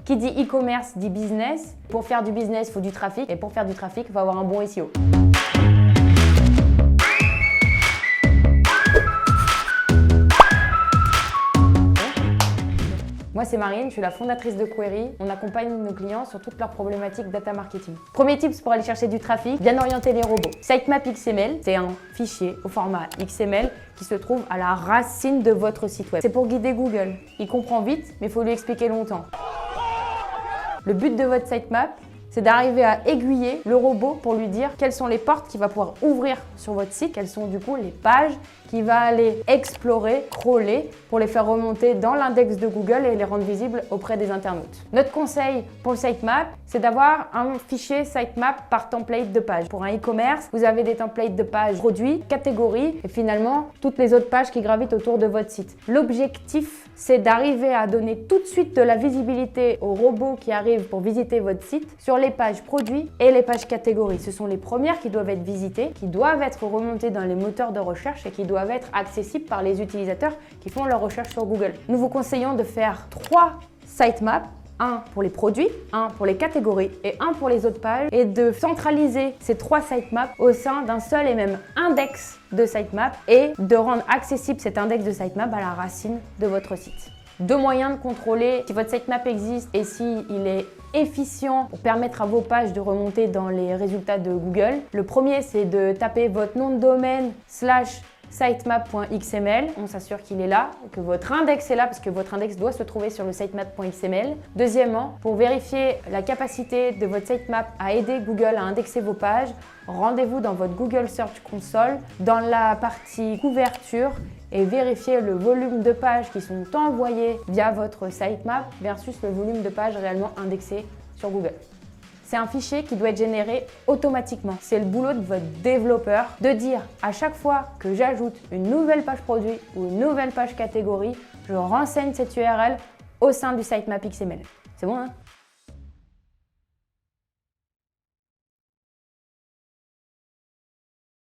Qui dit e-commerce dit business. Pour faire du business, il faut du trafic. Et pour faire du trafic, il faut avoir un bon SEO. Moi, c'est Marine, je suis la fondatrice de Query. On accompagne nos clients sur toutes leurs problématiques data marketing. Premier tips pour aller chercher du trafic, bien orienter les robots. Sitemap XML, c'est un fichier au format XML qui se trouve à la racine de votre site web. C'est pour guider Google. Il comprend vite, mais il faut lui expliquer longtemps. Le but de votre sitemap, c'est d'arriver à aiguiller le robot pour lui dire quelles sont les portes qu'il va pouvoir ouvrir sur votre site, quelles sont du coup les pages qu'il va aller explorer, crawler pour les faire remonter dans l'index de Google et les rendre visibles auprès des internautes. Notre conseil pour le sitemap, c'est d'avoir un fichier sitemap par template de page. Pour un e-commerce, vous avez des templates de pages produits, catégories et finalement toutes les autres pages qui gravitent autour de votre site. L'objectif, c'est d'arriver à donner tout de suite de la visibilité aux robots qui arrivent pour visiter votre site sur les pages produits et les pages catégories. Ce sont les premières qui doivent être visitées, qui doivent être remontées dans les moteurs de recherche et qui doivent être accessibles par les utilisateurs qui font leur recherche sur Google. Nous vous conseillons de faire 3 sitemaps, un pour les produits, un pour les catégories et un pour les autres pages et de centraliser ces 3 sitemaps au sein d'un seul et même index de sitemap et de rendre accessible cet index de sitemap à la racine de votre site. 2 moyens de contrôler si votre sitemap existe et s'il est efficient pour permettre à vos pages de remonter dans les résultats de Google. Le premier, c'est de taper votre nom de domaine /sitemap.xml. On s'assure qu'il est là, que votre index est là parce que votre index doit se trouver sur le sitemap.xml. Deuxièmement, pour vérifier la capacité de votre sitemap à aider Google à indexer vos pages, rendez-vous dans votre Google Search Console dans la partie couverture et vérifiez le volume de pages qui sont envoyées via votre sitemap versus le volume de pages réellement indexées sur Google. C'est un fichier qui doit être généré automatiquement. C'est le boulot de votre développeur de dire à chaque fois que j'ajoute une nouvelle page produit ou une nouvelle page catégorie, je renseigne cette URL au sein du sitemap XML. C'est bon, hein ?